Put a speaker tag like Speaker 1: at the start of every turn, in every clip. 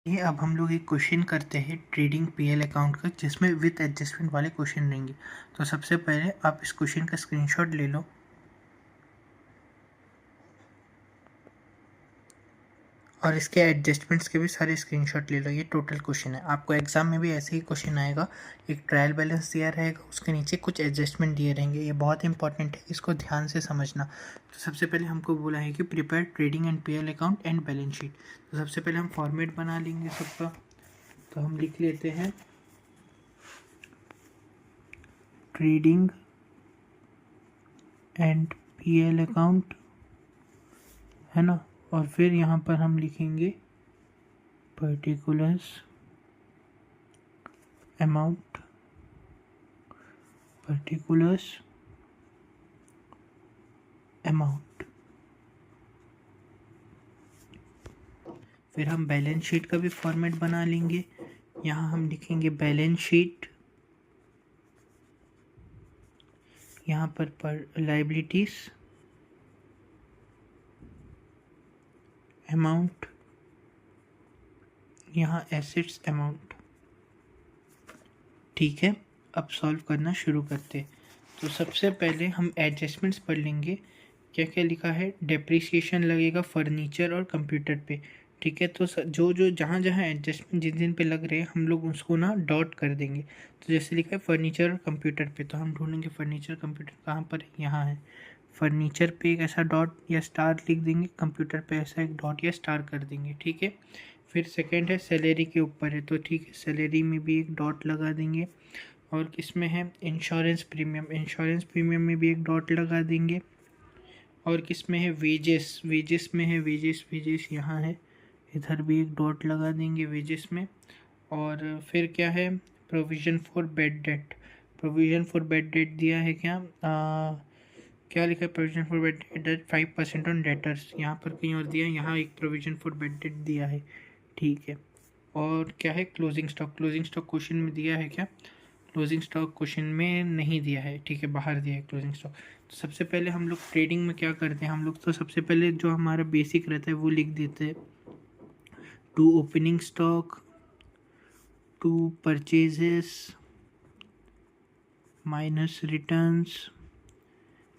Speaker 1: ये अब हम लोग एक क्वेश्चन करते हैं ट्रेडिंग पीएल अकाउंट का, जिसमें विथ एडजस्टमेंट वाले क्वेश्चन रहेंगे। तो सबसे पहले आप इस क्वेश्चन का स्क्रीनशॉट ले लो और इसके एडजस्टमेंट्स के भी सारे स्क्रीनशॉट ले लो। ये टोटल क्वेश्चन है, आपको एग्जाम में भी ऐसे ही क्वेश्चन आएगा। एक ट्रायल बैलेंस दिया रहेगा, उसके नीचे कुछ एडजस्टमेंट दिए रहेंगे। ये बहुत इंपॉर्टेंट है, इसको ध्यान से समझना। तो सबसे पहले हमको बोला है कि prepare trading and PL account and balance sheet. तो सबसे पहले हम फॉर्मेट बना लेंगे सबका। तो हम लिख लेते हैं ट्रेडिंग एंड पीएल अकाउंट, है ना। और फिर यहाँ पर हम लिखेंगे पर्टिकुलर्स अमाउंट, पर्टिकुलर्स अमाउंट। फिर हम बैलेंस शीट का भी फॉर्मेट बना लेंगे। यहाँ हम लिखेंगे बैलेंस शीट, यहाँ पर लाइबिलिटीज अमाउंट, यहाँ एसेट्स अमाउंट। ठीक है, अब सॉल्व करना शुरू करते। तो सबसे पहले हम एडजस्टमेंट्स पढ़ लेंगे। क्या क्या लिखा है? डेप्रिसिएशन लगेगा फर्नीचर और कंप्यूटर पे। ठीक है, तो जो जो जहाँ जहाँ एडजस्टमेंट जिन जिन पे लग रहे हैं हम लोग उसको ना डॉट कर देंगे। तो जैसे लिखा है फर्नीचर और कंप्यूटर पे, तो हम ढूंढेंगे फर्नीचर कंप्यूटर कहाँ पर है, यहाँ है। फर्नीचर पे एक ऐसा डॉट या स्टार लिख देंगे, कंप्यूटर पे ऐसा एक डॉट या स्टार कर देंगे। ठीक है, फिर सेकेंड है सैलरी के ऊपर है, तो ठीक है सैलरी में भी एक डॉट लगा देंगे। और किसमें है? इंश्योरेंस प्रीमियम, इंश्योरेंस प्रीमियम में भी एक डॉट लगा देंगे। और किस में है? वेजेस, वेजेस में है, वेजेस वेजेस यहाँ है, इधर भी एक डॉट लगा देंगे वेजेस में। और फिर क्या है? Provision for bed date, provision for bed date दिया है क्या? क्या लिखा है? Provision for bed date 5% on debtors, यहाँ पर कहीं और दिया है, यहाँ एक प्रोविज़न फॉर बेड डेट दिया है। ठीक है, और क्या है? Closing stock, closing stock question में दिया है क्या? क्लोजिंग स्टॉक क्वेश्चन में नहीं दिया है। ठीक है, बाहर दिया है क्लोजिंग स्टॉक। तो सबसे पहले हम लोग ट्रेडिंग में क्या करते हैं, हम लोग तो सबसे पहले जो हमारा बेसिक रहता है वो लिख देते हैं। To opening stock, to purchases minus returns.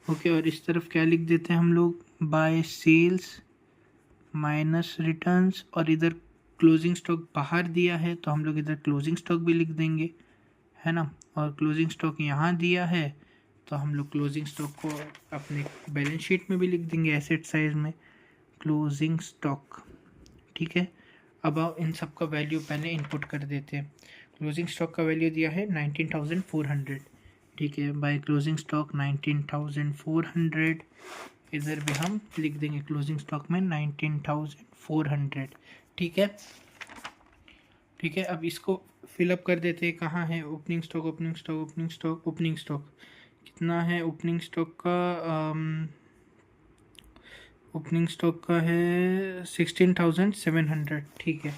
Speaker 1: Okay, और इस तरफ क्या लिख देते हैं हम लोग? By sales minus returns. और इधर क्लोजिंग स्टॉक बाहर दिया है तो हम लोग इधर क्लोजिंग स्टॉक भी लिख देंगे, है ना। और क्लोजिंग स्टॉक यहाँ दिया है तो हम लोग क्लोजिंग स्टॉक को अपने बैलेंस शीट में भी लिख देंगे एसेट साइज में, क्लोजिंग स्टॉक। ठीक है, अब आओ इन सब का वैल्यू पहले इनपुट कर देते हैं। क्लोजिंग स्टॉक का वैल्यू दिया है 19,400। ठीक है, बाय क्लोजिंग स्टॉक 19,400। इधर भी हम लिख देंगे क्लोजिंग स्टॉक में 19,400। ठीक है, ठीक है, अब इसको फिलअप कर देते हैं। कहाँ है? Opening stock, opening stock, opening stock, opening stock कितना है ओपनिंग स्टॉक का? ओपनिंग स्टॉक का है 16,700। ठीक है,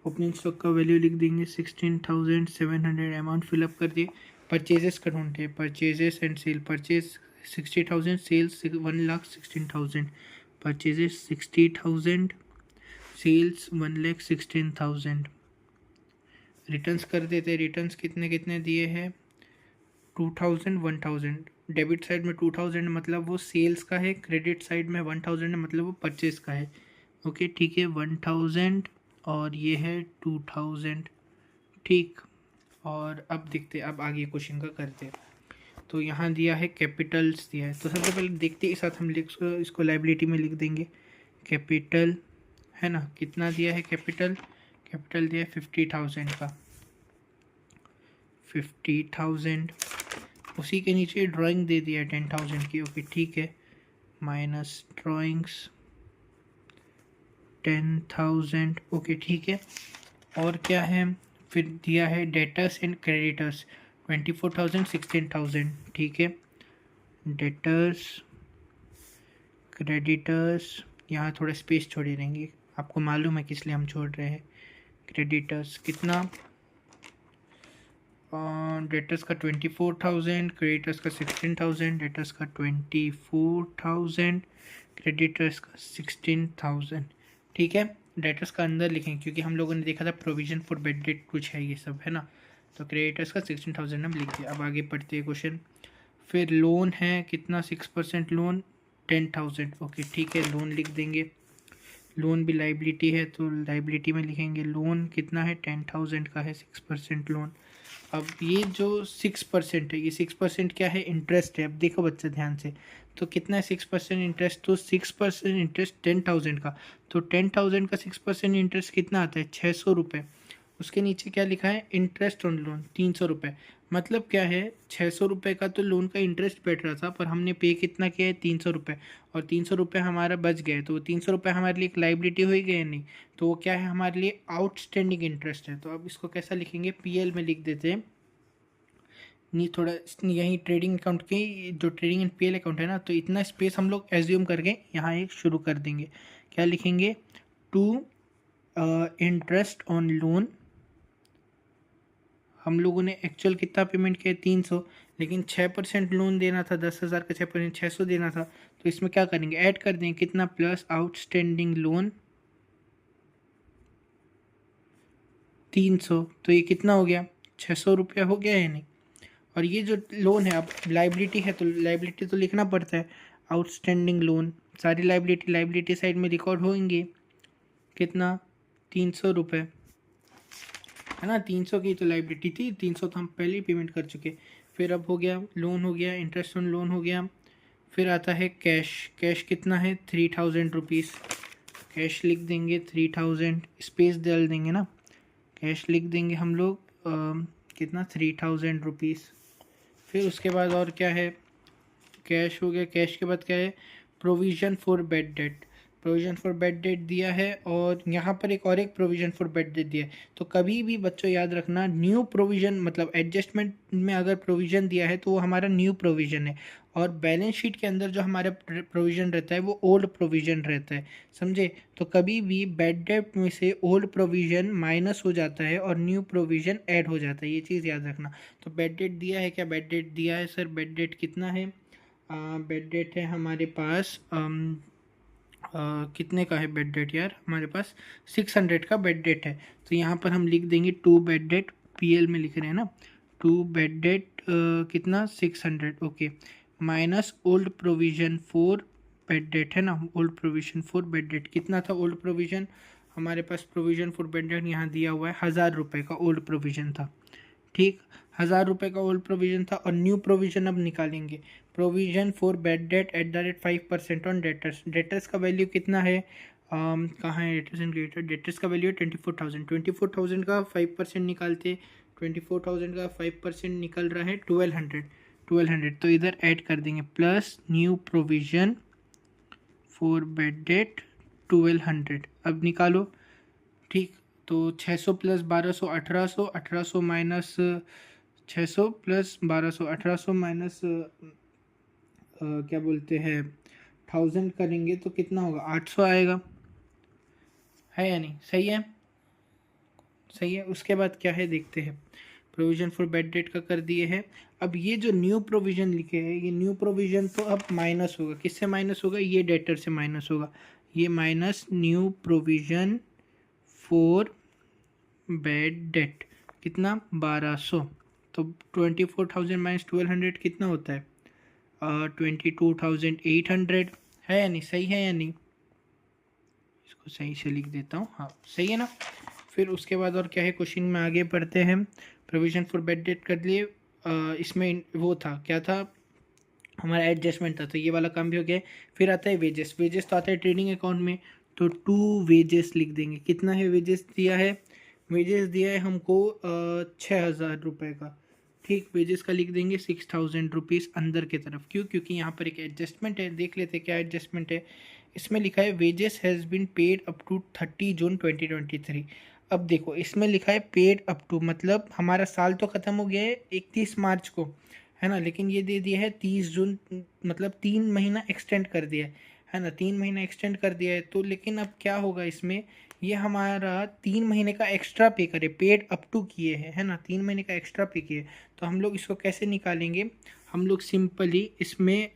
Speaker 1: ओपनिंग स्टॉक का वैल्यू लिख देंगे 16,700। अमाउंट फिलअप कर दिए। परचेजेस का ढूंढते हैं, purchases and sale. Purchase 60,000, sales 1,16,000। Purchases 60,000, sales 1,16,000। Returns कर देते हैं। रिटर्न्स कितने कितने दिए हैं? 2,000, 1,000। डेबिट साइड में 2,000 मतलब वो सेल्स का है, क्रेडिट साइड में 1,000 मतलब वो परचेज का है। ओके, ठीक है, 1,000 और ये है 2,000। ठीक, और अब देखते अब आगे क्वेश्चन का करते। तो यहाँ दिया है कैपिटल्स दिया है, तो सबसे पहले देखते ही साथ हम लिख इसको लाइबिलिटी में लिख देंगे कैपिटल, है ना। कितना दिया है कैपिटल? कैपिटल दिया है 50,000 का, 50,000। उसी के नीचे ड्राइंग दे दिया 10,000 की। ओके, ठीक है, माइनस ड्राइंग्स 10,000। ओके, ठीक है, और क्या है? फिर दिया है डेटर्स एंड क्रेडिटर्स 24,000, 16,000। ठीक है, डेटर्स क्रेडिटर्स, यहाँ थोड़ा स्पेस छोड़े रहेंगे, आपको मालूम है किस लिए हम छोड़ रहे हैं। क्रेडिटर्स कितना? डेटर्स का 24,000, क्रेडिटर्स का 16,000। डेटर्स का 24,000, क्रेडिटर्स का 16,000। ठीक है, डेटर्स का अंदर लिखेंगे, क्योंकि हम लोगों ने देखा था प्रोविजन फॉर बैड डेट कुछ है ये सब, है ना। तो क्रेडिटर्स का 16,000 हम लिख दिया। अब आगे पढ़ते हैं क्वेश्चन। फिर लोन है कितना, 6% लोन 10,000। ओके ठीक है, लोन लिख देंगे। लोन भी लाइबिलिटी है तो लाइबिलिटी में लिखेंगे लोन कितना है, 10,000 का है, 6% लोन। अब ये जो 6% है, ये 6% क्या है, इंटरेस्ट है। अब देखो बच्चा ध्यान से, तो कितना है 6% इंटरेस्ट, तो 6% इंटरेस्ट 10,000 का, तो 10,000 का 6% इंटरेस्ट कितना आता है, 600 रुपये। उसके नीचे क्या लिखा है, इंटरेस्ट ऑन लोन 300 रुपये। मतलब क्या है, 600 रुपये का तो लोन का इंटरेस्ट बैठ रहा था, पर हमने पे कितना किया है, 300 रुपये। और 300 रुपये हमारा बच गए, तो वो 300 रुपये हमारे लिए एक लाइबिलिटी हो गई नहीं, तो वो क्या है, हमारे लिए आउटस्टैंडिंग इंटरेस्ट है। तो अब इसको कैसा लिखेंगे, पीएल में लिख देते हैं। नहीं थोड़ा यहीं ट्रेडिंग अकाउंट की जो ट्रेडिंग एंड पीएल अकाउंट है ना, तो इतना स्पेस हम लोग एज्यूम करके यहाँ एक शुरू कर देंगे। क्या लिखेंगे, टू इंटरेस्ट ऑन लोन। हम लोगों ने एक्चुअल कितना पेमेंट किया, 300, लेकिन 6% लोन देना था, 10,000 का 6%, 600 देना था। तो इसमें क्या करेंगे, ऐड कर देंगे कितना, प्लस आउटस्टैंडिंग लोन 300। तो ये कितना हो गया, 600 रुपया हो गया है नहीं। और ये जो लोन है, अब लाइबिलिटी है तो लाइबिलिटी तो लिखना पड़ता है, आउटस्टैंडिंग लोन। सारी लाइबिलिटी लाइबिलिटी साइड में रिकॉर्ड होंगे, कितना, 300 रुपये, है ना। 300 की तो लाइबिलिटी थी, 300 तो हम पहले ही पेमेंट कर चुके। फिर अब हो गया लोन, हो गया इंटरेस्ट ऑन लोन, हो गया। फिर आता है कैश। कैश कितना है, 3,000 रुपीज़। कैश लिख देंगे 3,000, स्पेस डाल देंगे ना, कैश लिख देंगे हम लोग कितना, 3,000 रुपीज़। फिर उसके बाद और क्या है, कैश हो गया। कैश के बाद क्या है, provision for bad debt. Provision for bad debt दिया है, और यहाँ पर एक और एक प्रोविज़न फॉर बैड डेट दिया है। तो कभी भी बच्चों याद रखना, न्यू प्रोविज़न मतलब एडजस्टमेंट में अगर प्रोविज़न दिया है तो वो हमारा न्यू प्रोविज़न है, और बैलेंस शीट के अंदर जो हमारा प्रोविज़न रहता है वो ओल्ड प्रोविज़न रहता है, समझे। तो कभी भी बैड डेट में से ओल्ड प्रोविज़न माइनस हो जाता है और न्यू प्रोविज़न ऐड हो जाता है, ये चीज़ याद रखना। तो बैड डेट दिया है, क्या बैड डेट दिया है सर, बैड डेट कितना है, बेड डेट है हमारे पास कितने का है बेड डेट यार, हमारे पास 600 का बेड डेट है। तो यहाँ पर हम लिख देंगे टू बेड डेट, पीएल में लिख रहे हैं ना, टू बेड डेट कितना, 600। Okay, minus old provision for bed date, है ना। Old provision for bed date कितना था, ओल्ड प्रोविज़न हमारे पास प्रोविज़न फॉर बेड डेट यहाँ दिया हुआ है, 1,000 रुपये का ओल्ड प्रोविज़न था, ठीक। 1,000 रुपये का ओल्ड प्रोविज़न था, और न्यू प्रोविज़न अब निकालेंगे। Provision for bad debt eight the rate 5% on debtors. Debtors का वैल्यू कितना है, कहाँ है डेटर्स एंड क्रेडिटर, डेटर्स का वैल्यू है 24,000। 24,000 का 5% निकालते, 24,000 का 5% निकल रहा है 1,200। 1,200 तो इधर ऐड कर देंगे, plus new provision for bad debt 1,200। अब निकालो, ठीक। तो 600 प्लस 1,200 1,800, 1,800 माइनस 600 प्लस 1,200 1,800 माइनस क्या बोलते हैं 1,000 करेंगे तो कितना होगा, 800 आएगा, है या नहीं, सही है, सही है। उसके बाद क्या है देखते हैं, प्रोविज़न फॉर बैड डेट का कर दिए हैं। अब ये जो न्यू प्रोविज़न लिखे हैं, ये न्यू प्रोविज़न तो अब माइनस होगा, किससे माइनस होगा, ये डेटर से माइनस होगा, ये minus new provision for bad debt कितना, 1,200। तो 24,000 माइनस 1,200 कितना होता है, 22,800, है या नहीं, सही है या नहीं, इसको सही से लिख देता हूँ, हाँ सही है ना। फिर उसके बाद और क्या है, क्वेश्चन में आगे पढ़ते हैं। प्रोविज़न फॉर बैड डेट कर लिए, इसमें वो था, क्या था, हमारा एडजस्टमेंट था, तो ये वाला काम भी हो गया। फिर आता है वेजेस। वेजेस तो आता है ट्रेडिंग अकाउंट में, तो टू वेजेस लिख देंगे। कितना है वेजेस दिया है, वेजेस दिया है हमको 6,000 रुपये का, ठीक। वेजेस का लिख देंगे 6,000 रुपीज़ अंदर की तरफ, क्यों, क्योंकि यहाँ पर एक एडजस्टमेंट है, देख लेते क्या एडजस्टमेंट है। इसमें लिखा है wages has been paid up to 30 June 2023। अब देखो इसमें लिखा है पेड अप टू, मतलब हमारा साल तो ख़त्म हो गया है 31 मार्च को, है ना, लेकिन ये दे दिया है 30 जून, मतलब 3 महीना एक्सटेंड कर दिया है ना, 3 महीना एक्सटेंड कर दिया है। तो लेकिन अब क्या होगा इसमें, ये हमारा 3 महीने का एक्स्ट्रा पे करे, पेड अप टू किए है ना, 3 महीने का एक्स्ट्रा पे किए। तो हम लोग इसको कैसे निकालेंगे, हम लोग सिंपली इसमें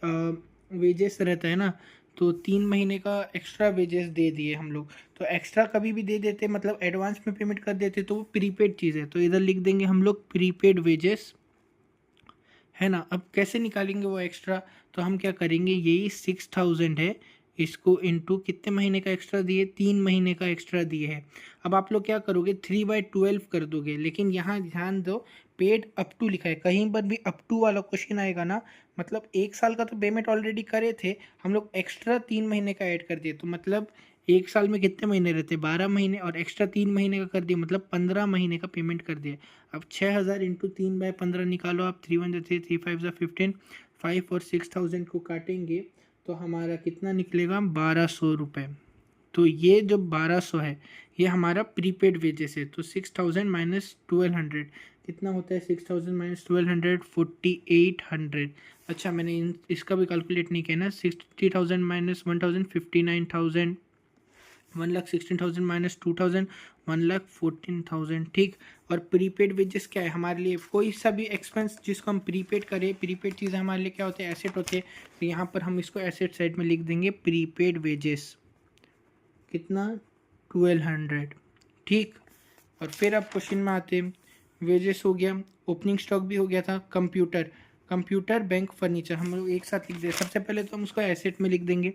Speaker 1: वेजेस रहता है ना, तो 3 महीने का एक्स्ट्रा वेजेस दे दिए हम लोग। तो एक्स्ट्रा कभी भी दे देते, मतलब एडवांस में पेमेंट कर देते, तो वो प्रीपेड चीज़ है, तो इधर लिख देंगे हम लोग प्रीपेड वेजेस, है ना। अब कैसे निकालेंगे वो एक्स्ट्रा, तो हम क्या करेंगे, यही 6000 है, इसको इंटू कितने महीने का एक्स्ट्रा दिए, 3 महीने का एक्स्ट्रा दिए है। अब आप लोग क्या करोगे, 3/12 कर दोगे, लेकिन यहाँ ध्यान दो, पेड अप टू लिखा है, कहीं पर भी अप टू वाला क्वेश्चन आएगा ना, मतलब 1 साल का तो पेमेंट ऑलरेडी करे थे हम लोग, एक्स्ट्रा 3 महीने का ऐड कर दिए, तो मतलब 1 साल में कितने महीने रहते, 12 महीने, और एक्स्ट्रा 3 महीने का कर दिया, मतलब 15 महीने का पेमेंट कर दिया। अब 6000 इंटू 3/15 निकालो आप, 3 1 3 3 5 15, 5 और 6000 को काटेंगे तो हमारा कितना निकलेगा, 1200 रुपये। तो ये जो 1200 है ये हमारा प्रीपेड वेजेस है। तो 6000 माइनस 1200 कितना होता है, 6000 माइनस 1200, 4800। अच्छा मैंने इसका भी कैलकुलेट नहीं किया ना, 60,000 माइनस 1000, 59,000, 1,16,000 माइनस 2,000, 1,14,000, ठीक। और प्रीपेड वेजेस क्या है हमारे लिए, कोई सा भी एक्सपेंस जिसको हम प्रीपेड करें, प्रीपेड चीज़ें हमारे लिए क्या होते हैं, एसेट होते हैं, तो यहाँ पर हम इसको एसेट साइड में लिख देंगे प्रीपेड वेजेस, कितना, 1200, ठीक। और फिर अब क्वेश्चन में आते हैं, वेजेस हो गया, ओपनिंग स्टॉक भी हो गया था, कंप्यूटर बैंक फर्नीचर हम लोग एक साथ लिख दे। सबसे पहले तो हम उसको एसेट में लिख देंगे,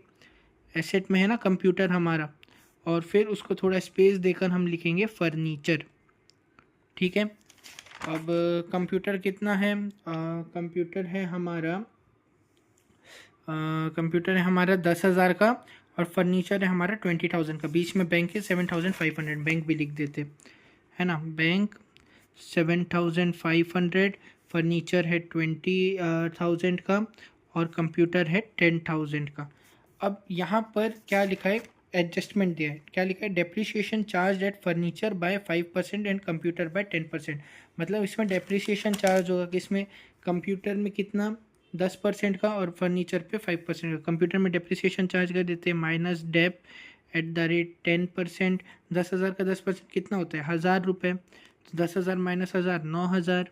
Speaker 1: एसेट में है ना कंप्यूटर हमारा, और फिर उसको थोड़ा स्पेस देकर हम लिखेंगे फर्नीचर, ठीक है। अब कंप्यूटर कितना है, कंप्यूटर है हमारा, कंप्यूटर है हमारा 10,000 का, और फर्नीचर है हमारा 20,000 का, बीच में बैंक है 7,500, बैंक भी लिख देते, है ना, बैंक 7,500, फर्नीचर है 20,000 का, और कंप्यूटर है 10,000 का। अब यहाँ पर क्या लिखा है, एडजस्टमेंट दिया है, क्या लिखा है, depreciation charge at furniture by 5% and computer by 10%। मतलब इसमें डेप्रिसिएशन चार्ज होगा किसमें, कंप्यूटर में कितना, 10% का, और फर्नीचर पे 5% का। कंप्यूटर में डेप्रिसिएशन चार्ज कर देते हैं minus dep at the rate 10%। 10,000 का 10% कितना होता है, 1,000 रुपये, तो 10,000 माइनस 1,000, 9,000।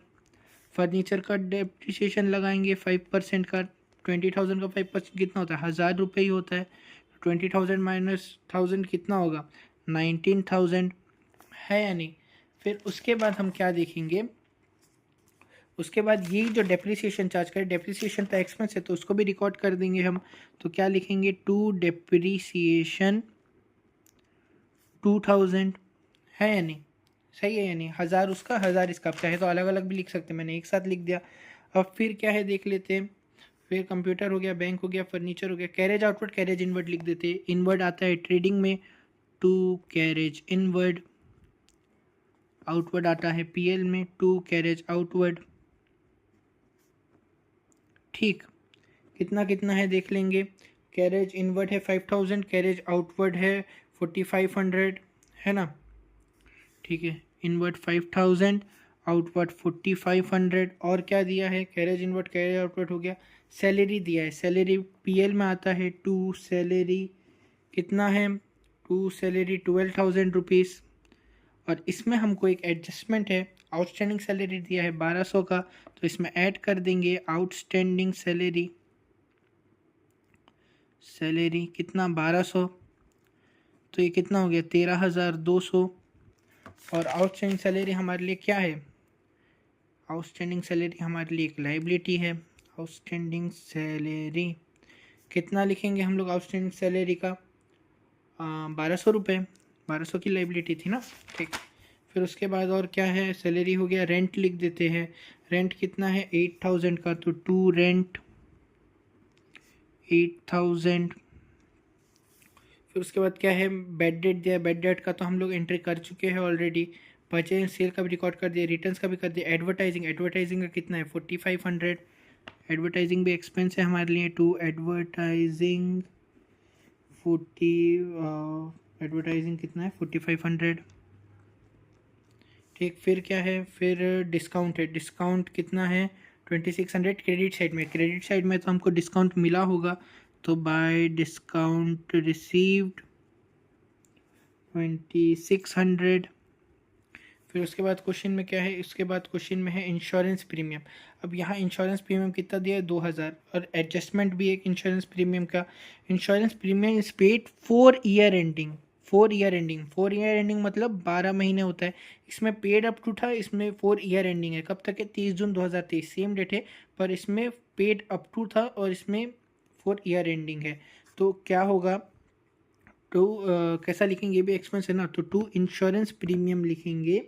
Speaker 1: फर्नीचर का डेप्रिसिएशन लगाएंगे 5% का, 20,000 का 5% कितना होता है, 1,000 रुपये ही होता है। 20,000 माइनस 1,000 कितना होगा, 19,000, है या नहीं। फिर उसके बाद हम क्या देखेंगे, उसके बाद यही जो डेप्रिसिएशन चार्ज करें, डेप्रिसिएशन तो एक्सपेंस है तो उसको भी रिकॉर्ड कर देंगे हम। तो क्या लिखेंगे, टू डेप्रिसिएशन 2,000, है या नहीं, सही है या नहीं, 1,000 उसका 1,000 इसका, चाहे तो अलग अलग भी लिख सकते हैं, मैंने एक साथ लिख दिया। अब फिर क्या है देख लेते हैं, फिर कंप्यूटर हो गया, बैंक हो गया, फर्नीचर हो गया, कैरेज आउटवर्ड कैरेज इनवर्ड लिख देते हैं। इनवर्ड आता है ट्रेडिंग में, टू कैरेज इनवर्ड, आउटवर्ड आता है पीएल में, टू कैरेज आउटवर्ड, ठीक। कितना कितना है देख लेंगे, कैरेज इनवर्ड है 5,000, कैरेज आउटवर्ड है 4,500, है ना, ठीक है। इनवर्ड 5,000, आउटवर्ड 4,500, और क्या दिया है, कैरेज इनवर्ड कैरेज आउटवर्ड हो गया। सैलरी दिया है, सैलरी पीएल में आता है, टू सैलरी कितना है, टू सैलरी 12,000 रुपीज़। और इसमें हमको एक एडजस्टमेंट है, आउटस्टैंडिंग सैलरी दिया है 1,200 का, तो इसमें ऐड कर देंगे आउटस्टैंडिंग सैलरी, सैलरी कितना 1,200, तो ये कितना हो गया 13,200। और आउटस्टैंडिंग सैलरी हमारे लिए क्या है, आउटस्टैंडिंग सैलरी हमारे लिए एक लाइबिलिटी है। आउटस्टैंडिंग सैलरी कितना लिखेंगे हम लोग, आउटस्टैंडिंग सैलरी का 1,200 रुपये, 1,200 की लाइबिलिटी थी ना, ठीक। फिर उसके बाद और क्या है, सैलरी हो गया, रेंट लिख देते हैं, रेंट कितना है 8,000 का, तो टू रेंट 8,000। फिर उसके बाद क्या है, बेड डेट दिया, बेड डेट का तो हम लोग एंट्री कर चुके हैं ऑलरेडी, परचेज सेल का भी रिकॉर्ड कर दिया, रिटर्न्स का भी कर दिया। एडवर्टाइजिंग, एडवर्टाइजिंग का कितना है 4,500, एडवर्टाइजिंग भी एक्सपेंस है हमारे लिए, टू एडवर्टाइजिंग 40, एडवर्टाइजिंग कितना है 4,500, ठीक। फिर क्या है, फिर डिस्काउंट है, डिस्काउंट कितना है 2,600। क्रेडिट साइड में, क्रेडिट साइड में तो हमको डिस्काउंट मिला होगा, तो बाय डिस्काउंट रिसीव्ड 2,600। फिर उसके बाद क्वेश्चन में क्या है, इसके बाद क्वेश्चन में है इंश्योरेंस प्रीमियम। अब यहाँ इंश्योरेंस प्रीमियम कितना दिया है, 2000, और एडजस्टमेंट भी एक इंश्योरेंस प्रीमियम का। Insurance premium is paid 4 year ending, 4 year ending मतलब 12 महीने होता है। इसमें पेड अप टू था, इसमें 4 ईयर एंडिंग है। कब तक है, 30 जून 2023, सेम डेट है, पर इसमें पेड अप टू था और इसमें 4 ईयर एंडिंग है। तो क्या होगा, तो कैसा लिखेंगे, ये भी एक्सपेंस है ना, तो टू इंश्योरेंस प्रीमियम लिखेंगे,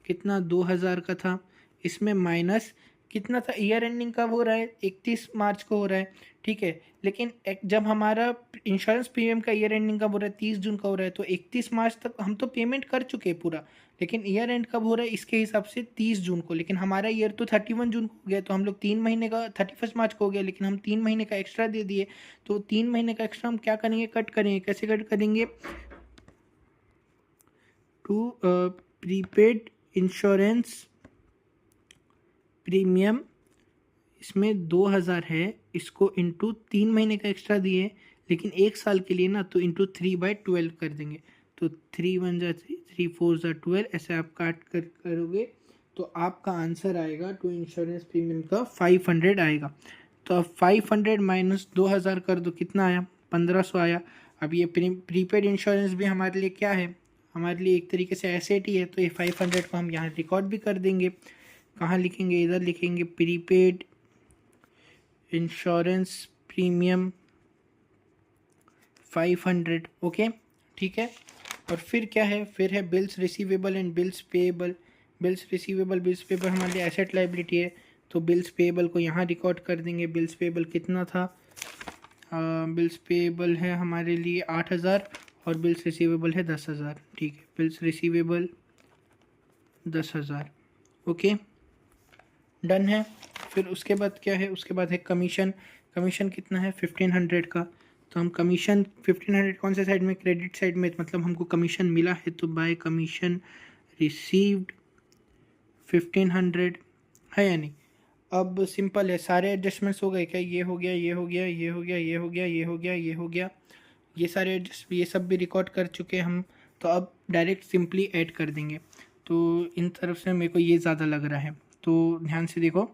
Speaker 1: कितना 2000 का था, इसमें माइनस कितना था, ईयर एंडिंग कब हो रहा है, 31 मार्च को हो रहा है, ठीक है। लेकिन जब हमारा इंश्योरेंस प्रीमियम का ईयर एंडिंग कब हो रहा है, 30 जून का हो रहा है, तो 31 मार्च तक हम तो पेमेंट कर चुके हैं पूरा, लेकिन ईयर एंड कब हो रहा है इसके हिसाब से 30 जून को। लेकिन हमारा ईयर तो 31 जून को हो गया, तो हम लोग 3 महीने का 31 मार्च को हो गया, लेकिन हम 3 महीने का एक्स्ट्रा दे दिए। तो 3 महीने का एक्स्ट्रा हम क्या करेंगे, कट करेंगे। कैसे कट करेंगे, टू प्रीपेड इंश्योरेंस प्रीमियम, इसमें 2000 है, इसको इंटू 3 महीने का एक्स्ट्रा दिए, लेकिन 1 साल के लिए ना, तो इंटू 3/12 कर देंगे। तो 3 1 जा 3, 3 4 जा 12, ऐसे आप काट कर करोगे तो आपका आंसर आएगा टू इंश्योरेंस प्रीमियम का 500 आएगा। तो अब 500 माइनस 2000 कर दो, कितना आया, 1500 आया। अब ये प्रीपेड इंश्योरेंस भी हमारे लिए क्या है, हमारे लिए एक तरीके से एसेट ही है, तो ये 500 को हम यहाँ रिकॉर्ड भी कर देंगे। कहाँ लिखेंगे, इधर लिखेंगे, प्रीपेड इंश्योरेंस प्रीमियम 500, ओके, ठीक है। और फिर क्या है, फिर है bills receivable and bills payable. Bills payable हमारे लिए एसेट लाइबिलिटी है, तो बिल्स पेएबल को यहाँ रिकॉर्ड कर देंगे। बिल्स पेएबल कितना था, बिल्स पेएबल है हमारे लिए 8000 और बिल्स रिसीवेबल है 10,000, ठीक है। बिल्स रिसीवेबल 10,000, ओके, डन है। फिर उसके बाद क्या है, उसके बाद है कमीशन। कमीशन कितना है, 1500 का। तो हम कमीशन 1500 कौन से साइड में, क्रेडिट साइड में, मतलब हमको कमीशन मिला है, तो बाय कमीशन रिसीव्ड 1500 है या नहीं। अब सिंपल है, सारे एडजस्टमेंट्स हो गए क्या, ये हो गया, ये हो गया, ये हो गया, ये हो गया, ये हो गया, ये हो गया, ये सारे एडजस्ट, ये सब भी रिकॉर्ड कर चुके हम। तो अब डायरेक्ट सिंपली ऐड कर देंगे। तो इन तरफ से मेरे को ये ज़्यादा लग रहा है, तो ध्यान से देखो,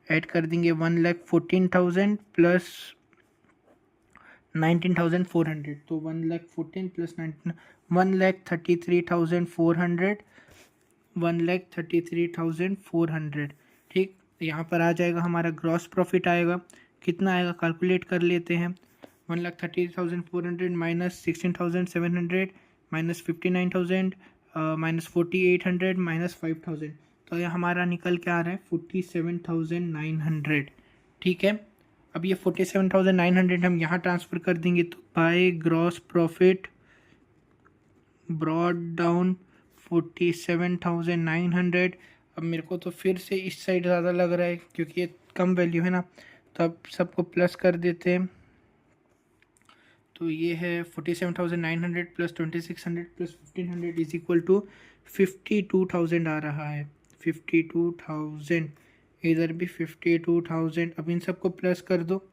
Speaker 1: ऐड कर देंगे 1,14,000 प्लस 19,400, तो 1,14,000 प्लस 19, 1,33,400, 1,33,400, ठीक। यहाँ पर आ जाएगा हमारा ग्रॉस प्रॉफिट आएगा, कितना आएगा कैलकुलेट कर लेते हैं। 1,33,400 माइनस 16,700 माइनस 59,000 माइनस 4,800 माइनस 5,000, तो ये हमारा निकल के आ रहा है 47,900, ठीक है। अब ये 47,900 हम यहाँ ट्रांसफ़र कर देंगे, तो by gross profit brought down 47,900। अब मेरे को तो फिर से इस साइड ज़्यादा लग रहा है, क्योंकि ये कम वैल्यू है ना, तो अब सबको प्लस कर देते हैं। तो ये है 47,900 plus 2,600 plus 1,500 is equal to 52,000 आ रहा है, 52,000। इधर भी 52,000। अब इन सबको प्लस कर दो,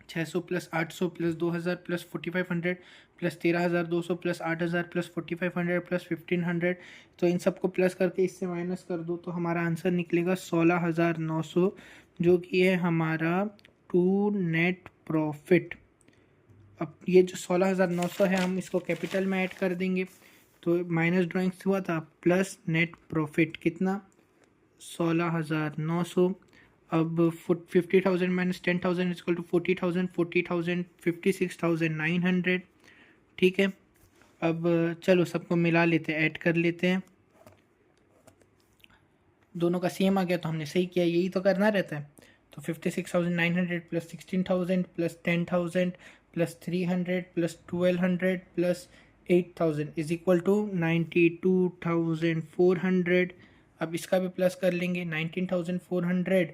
Speaker 1: 600 plus 800 plus 2,000 plus 4,500 plus 13,200 plus 8,000 plus 4,500 plus 1,500। तो इन सबको प्लस करके इससे माइनस कर दो, तो हमारा आंसर निकलेगा 16,900, जो कि है हमारा टू नेट प्रॉफिट। अब ये जो 16,900 है, हम इसको कैपिटल में ऐड कर देंगे, तो माइनस ड्राइंग्स हुआ था, प्लस नेट प्रॉफिट कितना, 16,900। अब 50,000 माइनस 10,000 इक्वल टू 40,000, 40,000 56,900, ठीक है। अब चलो सबको मिला लेते हैं, ऐड कर लेते हैं, दोनों का सेम आ गया तो हमने सही किया, यही तो करना रहता है। तो 56,900 plus 16,000 plus 10,000 plus 300 plus 1,200 plus 8,000 is equal to 92,400। अब इसका भी प्लस कर लेंगे, 19,400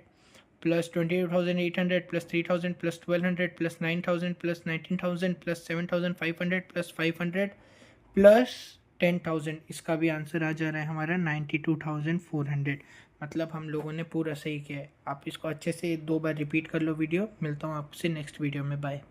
Speaker 1: plus 28,800 plus 3,000 plus 1,200 plus 9,000 plus 19,000 plus 7,500 plus 500 plus 10,000। इसका भी आंसर आ जा रहा है हमारा 92,400। मतलब हम लोगों ने पूरा सही किया है। आप इसको अच्छे से 2 बार रिपीट कर लो वीडियो। मिलता हूँ आपसे नेक्स्ट वीडियो में, बाय।